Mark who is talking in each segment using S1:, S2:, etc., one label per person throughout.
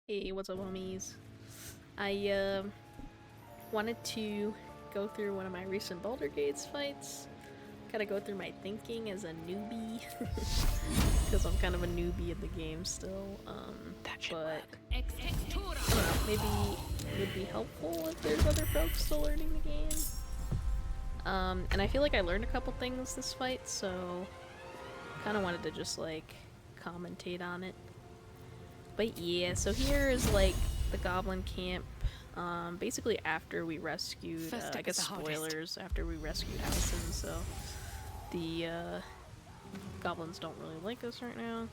S1: Hey, what's up, homies? I wanted to go through one of my recent Baldur Gates fights. Kind of go through my thinking as a newbie, because I'm kind of a newbie in the game still. But I don't know, maybe it would be helpful if there's other folks still learning the game. And I feel like I learned a couple things this fight, so kind of wanted to just like commentate on it. But yeah, so here is like the Goblin Camp. Basically after we rescued, I guess spoilers, after we rescued Halsin, so the goblins don't really like us right now.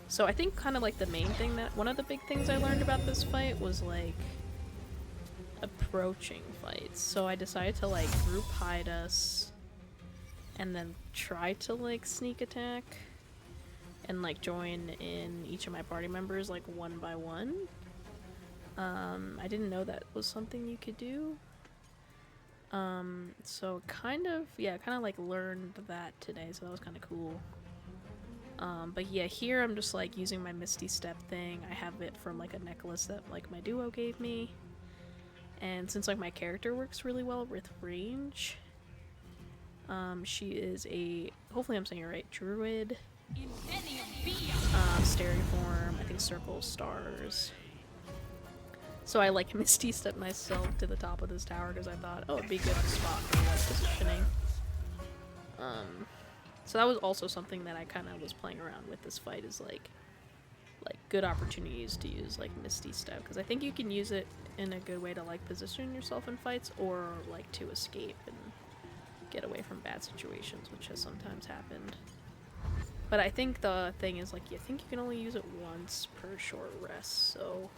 S1: So I think kind of like the main thing one of the big things I learned about this fight was like approaching fights. So I decided to like group hide us and then try to like sneak attack and like join in each of my party members like one by one. I didn't know that was something you could do. So kind of like learned that today, so that was kind of cool. But yeah, here I'm just like using my Misty Step thing. I have it from like a necklace that like my duo gave me. And since like my character works really well with range, she is a, hopefully I'm saying it right, druid. Steriform, I think circle stars. So I like Misty Step myself to the top of this tower because I thought, oh, it'd be a good spot for like positioning. So that was also something that I kind of was playing around with this fight, is like good opportunities to use like Misty Step, because I think you can use it in a good way to like position yourself in fights, or like to escape and get away from bad situations, which has sometimes happened. But I think the thing is, like, I think you can only use it once per short rest, so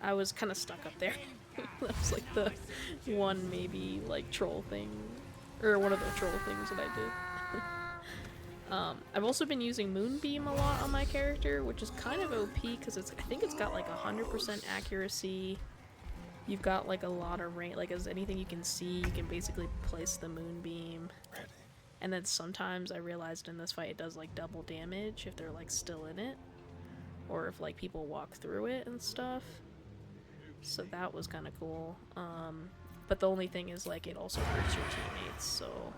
S1: I was kind of stuck up there. That was, like, the one, maybe, like, troll thing, or one of the troll things that I did. I've also been using Moonbeam a lot on my character, which is kind of OP, because I think it's got, like, 100% accuracy. You've got, like, a lot of range, like, as anything you can see, you can basically place the Moonbeam. And then sometimes I realized in this fight it does like double damage if they're like still in it, or if like people walk through it and stuff. So that was kind of cool. But the only thing is like it also hurts your teammates, so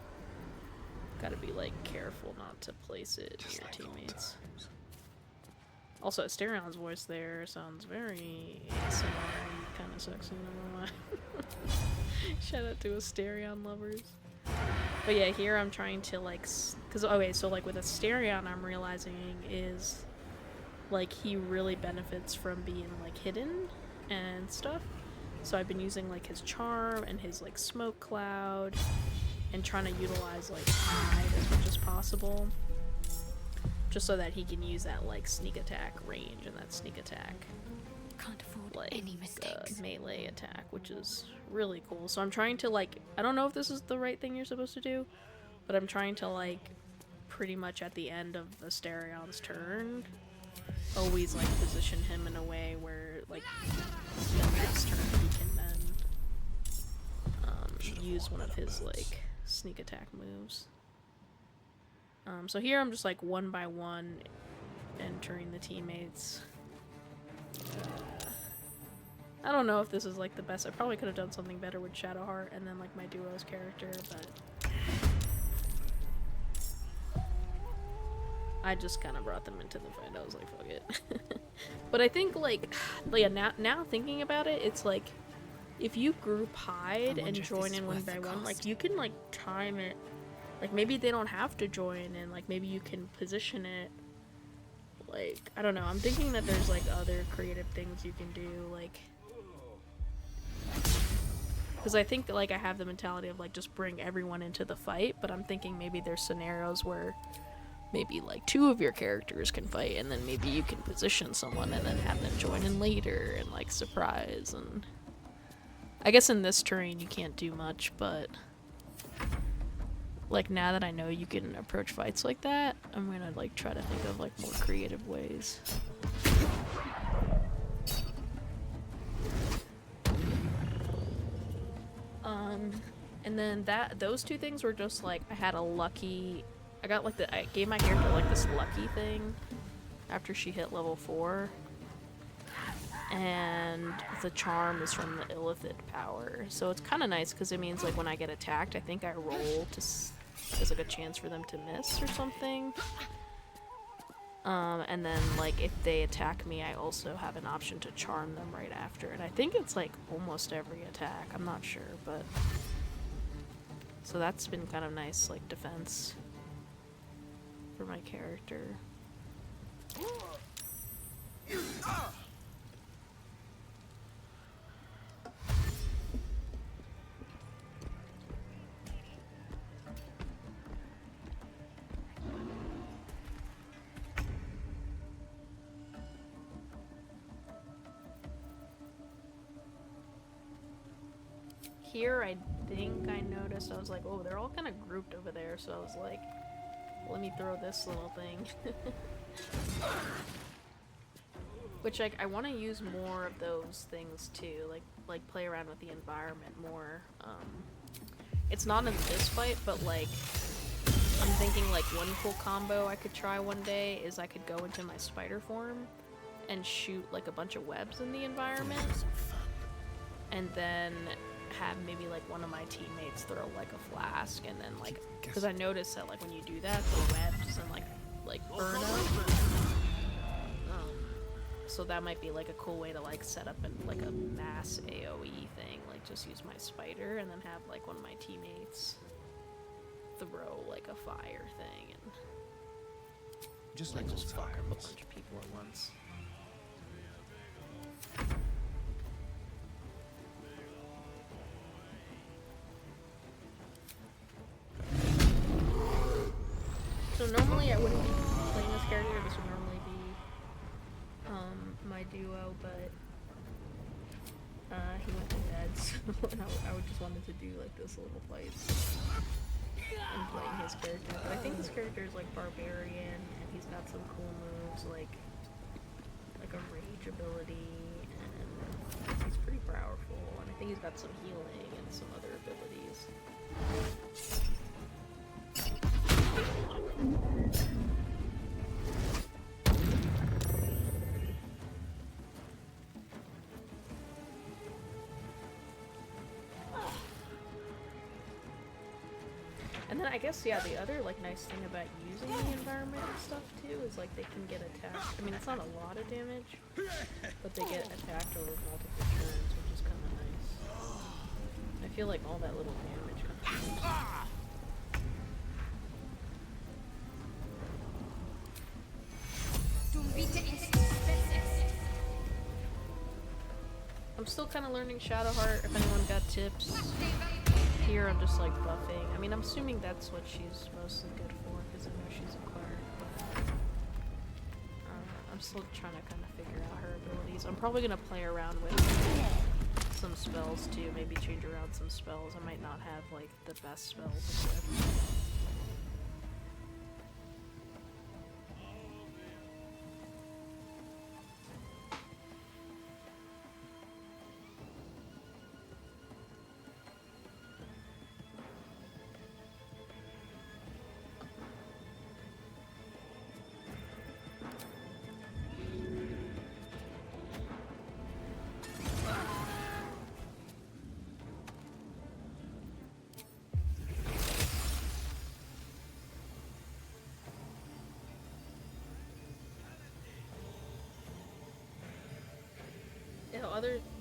S1: gotta be like careful not to place it near your teammates. Also, Asterion's voice there sounds very ASMR, kind of sexy, I don't know why. Shout out to Asterion lovers. But yeah, here I'm trying to like, cause okay, so like with Asterion, I'm realizing is like he really benefits from being like hidden and stuff. So I've been using like his charm and his like smoke cloud, and trying to utilize like hide as much as possible, just so that he can use that like sneak attack range and that sneak attack.
S2: Can't afford
S1: like
S2: any mistakes.
S1: Melee attack, which is really cool. So I'm trying to like, I don't know if this is the right thing you're supposed to do, but I'm trying to like pretty much at the end of the Asterion's turn always like position him in a way where like the next turn he can then use one of his like sneak attack moves. So here I'm just like one by one entering the teammates. I don't know if this is like the best. I probably could have done something better with Shadowheart and then like my duo's character, but I just kind of brought them into the fight. I was like, fuck it. But I think like yeah, now thinking about it, it's like if you group hide and join in one by one, like you can like time it. Like maybe they don't have to join in, like maybe you can position it. Like, I don't know, I'm thinking that there's like other creative things you can do, like, because I think like I have the mentality of like just bring everyone into the fight, but I'm thinking maybe there's scenarios where maybe like two of your characters can fight, and then maybe you can position someone and then have them join in later and like surprise. And I guess in this terrain you can't do much, but like now that I know you can approach fights like that, I'm gonna like try to think of like more creative ways. And then those two things were just like I got like I gave my character like this lucky thing after she hit level 4. And the charm is from the Illithid power. So it's kind of nice because it means like when I get attacked, I think I roll to there's like a chance for them to miss or something. And then like if they attack me, I also have an option to charm them right after. And I think it's like almost every attack. I'm not sure, but so that's been kind of nice, like defense for my character. Here, I think I noticed, I was like, oh, they're all kind of grouped over there, so I was like, let me throw this little thing. Which, like, I want to use more of those things, too, like play around with the environment more. It's not in this fight, but, like, I'm thinking, like, one cool combo I could try one day is I could go into my spider form and shoot, like, a bunch of webs in the environment, and then have maybe like one of my teammates throw like a flask, and then like, because I noticed that like when you do that, the webs and like burn up. So that might be like a cool way to like set up like a mass AoE thing, like just use my spider and then have like one of my teammates throw like a fire thing and
S3: just
S1: like
S3: like
S1: just
S3: those
S1: fuck up a
S3: tires.
S1: bunch of people at once. So normally I wouldn't be playing this character, this would normally be my duo, but he went to bed, so I would just wanted to do like this little fights and playing his character. But I think his character is like barbarian, and he's got some cool moves like a rage ability, and he's pretty powerful, and I think he's got some healing and some other abilities. And then I guess, yeah, the other like nice thing about using the environment and stuff too is like they can get attacked. I mean, it's not a lot of damage, but they get attacked over multiple turns, which is kind of nice. I feel like all that little damage kind of I'm still kind of learning Shadowheart, if anyone got tips. Here I'm just like buffing. I mean, I'm assuming that's what she's mostly good for, because I know she's a cleric, but I'm still trying to kind of figure out her abilities. I'm probably going to play around with some spells too, maybe change around some spells. I might not have like the best spells equipped.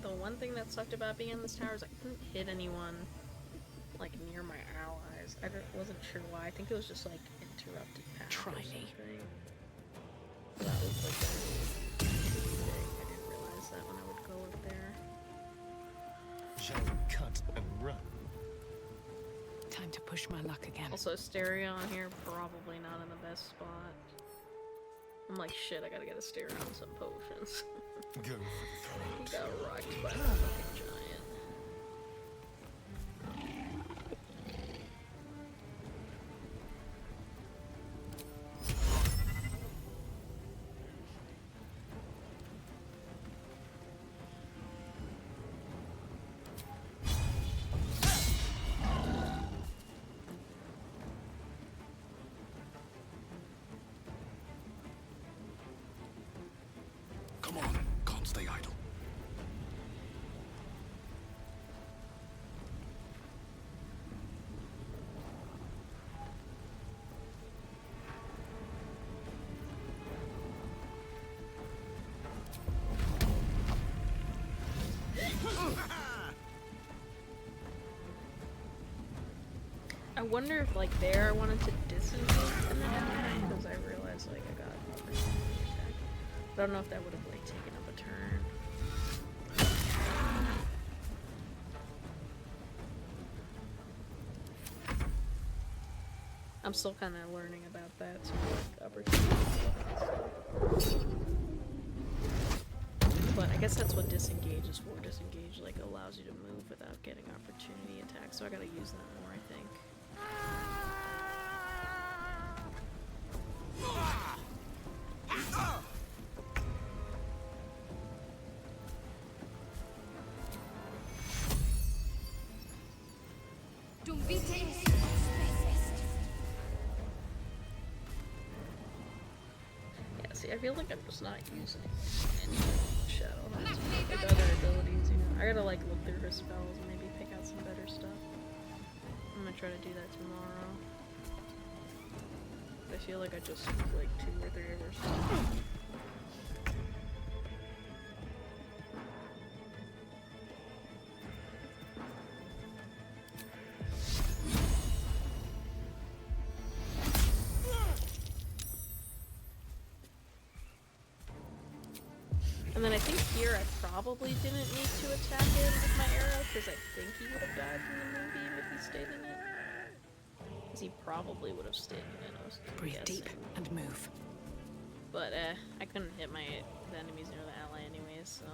S1: The one thing that sucked about being in this tower is I couldn't hit anyone like near my allies. I wasn't sure why. I think it was just like interrupted path or something. So that was like a big thing. I didn't realize that when I would go up there.
S3: Shall we cut and run?
S2: Time to push my luck again.
S1: Also, stereo on here probably not in the best spot. I'm like, shit, I gotta get a stereo on some potions.
S3: Go for the
S1: He
S3: throat.
S1: got rocked by a fucking giant.
S3: Come on, can't stay idle.
S1: I wonder if, like, there I wanted to disengage and then attack, because I realized, like, I got opportunity attack. But I don't know if that would have, like, taken up a turn. I'm still kind of learning about that, so, like, opportunity. But I guess that's what disengage is for. Disengage, like, allows you to move without getting opportunity attacks, so I gotta use that more, I think. Yeah, see, I feel like I'm just not using any shadow hearts, like other abilities, you know. I gotta like look through her spells and maybe pick out some better stuff. I'm gonna try to do that tomorrow. I feel like I just like 2 or 3 of her stuff. And then I think here I probably didn't need to attack him with my arrow, because I think he would have died from the moonbeam if he stayed in it. Because he probably would have stayed in it, I was
S2: Breathe
S1: guessing.
S2: deep and move.
S1: But I couldn't hit the enemies near the ally anyways, so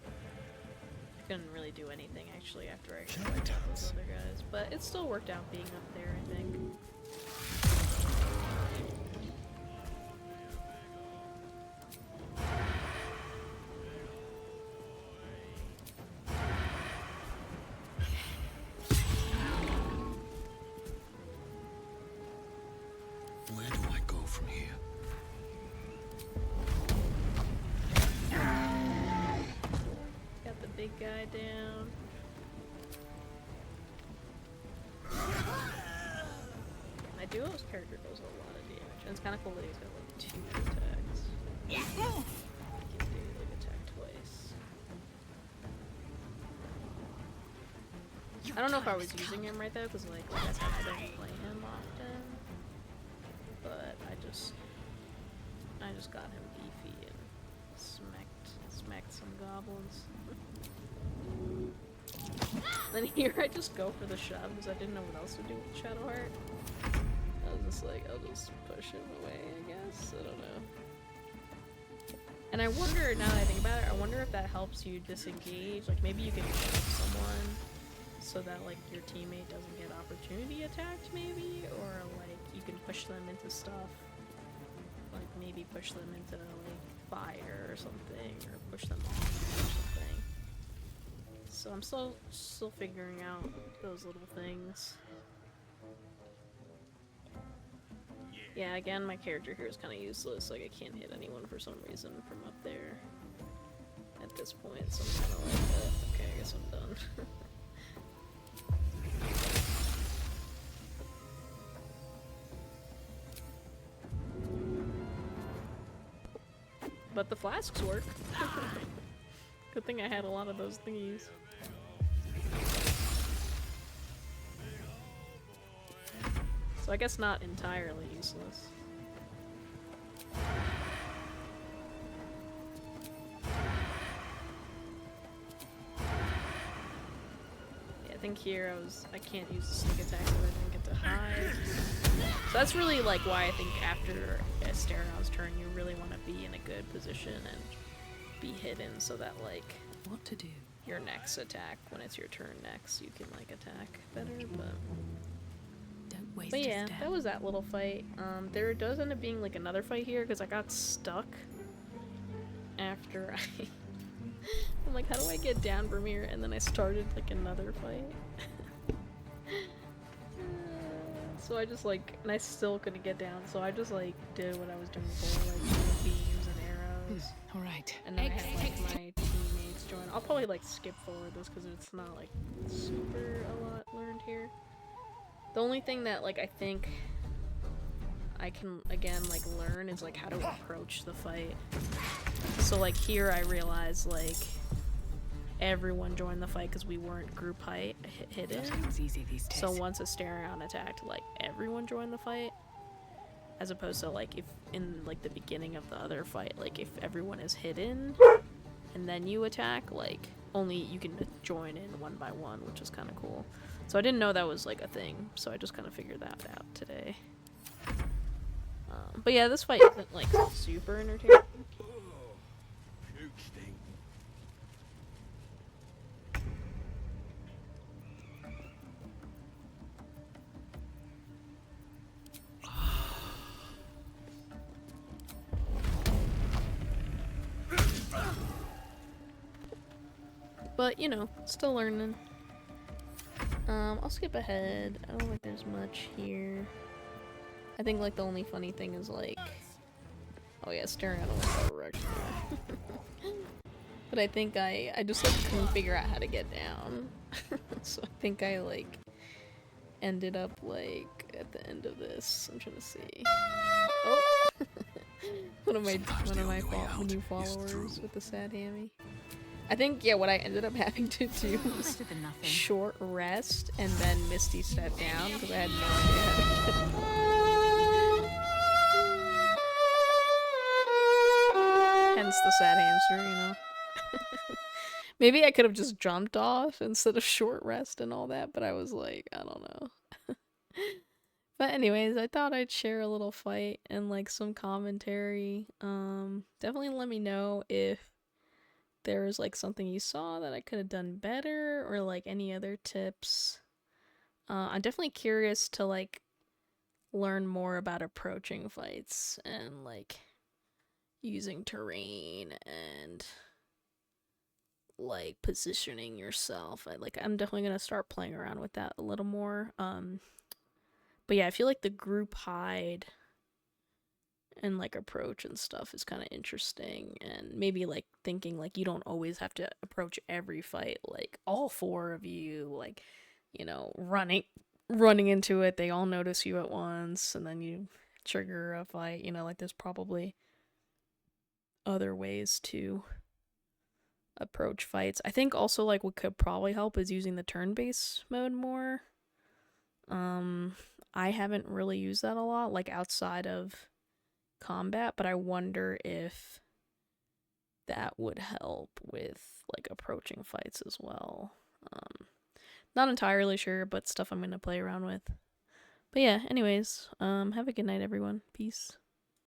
S1: I couldn't really do anything actually after I wiped out those other guys. But it still worked out being up there, I think.
S3: Where do I go from here?
S1: Got the big guy down. My duo's character does a lot of damage, and it's kind of cool that he's got like 2 attacks. He can do like attack twice. I don't know if I was using him right though, because like I said, I don't play him often. But I just got him beefy and smacked some goblins. Then here I just go for the shove because I didn't know what else to do with Shadowheart. I was just like, I'll just push him away, I guess. I don't know. And I wonder, now that I think about it, I wonder if that helps you disengage. Like maybe you can shove someone so that like your teammate doesn't get opportunity attacked maybe, or like you can push them into stuff. Like maybe push them into like fire or something, or push them off or something. So I'm still figuring out those little things. Yeah, again, my character here is kind of useless. Like I can't hit anyone for some reason from up there at this point. So I'm kind of like, okay, I guess I'm done. But the flasks work. Good thing I had a lot of those thingies. So I guess not entirely useless. Yeah, I think here I can't use the sneak attack because I didn't get to hide. So that's really like why I think after Astera's turn you really want to be in a good position and be hidden so that like
S2: What to do?
S1: your next attack, when it's your turn next, you can like attack better.
S2: Don't waste
S1: But
S2: a
S1: yeah,
S2: step.
S1: that was that little fight. There does end up being like another fight here because I got stuck after I'm like, how do I get down from here? And then I started like another fight. So I just like, and I still couldn't get down, so I just like did what I was doing before, like doing beams and arrows.
S2: All right.
S1: and then I have like my teammates join. I'll probably like skip forward this because it's not like super a lot learned here. The only thing that like I think I can again like learn is like how to approach the fight. So like here I realized like everyone joined the fight because we weren't group hidden.
S2: Nothing's easy these days.
S1: So once Asterion attacked, like everyone joined the fight. As opposed to like if in like the beginning of the other fight, like if everyone is hidden and then you attack, like only you can join in one by one, which is kind of cool. So I didn't know that was like a thing, so I just kind of figured that out today. But yeah, this fight isn't like super entertaining.
S3: Puke stink.
S1: But you know, still learning. I'll skip ahead. I don't think there's much here. I think like the only funny thing is like, oh yeah, staring at a direction. But I think I just like couldn't figure out how to get down. So I think I like ended up like at the end of this. I'm trying to see. Oh, one of my new followers with the sad hammy. I think yeah, what I ended up having to do was short rest and then Misty step down because I had no idea how to get down. Hence the sad hamster, you know. Maybe I could have just jumped off instead of short rest and all that, but I was like, I don't know. But anyways, I thought I'd share a little fight and like some commentary. Definitely let me know if there was like something you saw that I could have done better or like any other tips. I'm definitely curious to like learn more about approaching fights and like using terrain and like positioning yourself. I'm definitely gonna start playing around with that a little more. But yeah, I feel like the group hide and like approach and stuff is kind of interesting, and maybe like thinking like you don't always have to approach every fight like all four of you, like, you know, running into it, they all notice you at once and then you trigger a fight, you know, like there's probably other ways to approach fights. I think also like what could probably help is using the turn-based mode more. I haven't really used that a lot like outside of combat, but I wonder if that would help with like approaching fights as well. Not entirely sure, but stuff I'm gonna play around with. But yeah, anyways, have a good night everyone. Peace.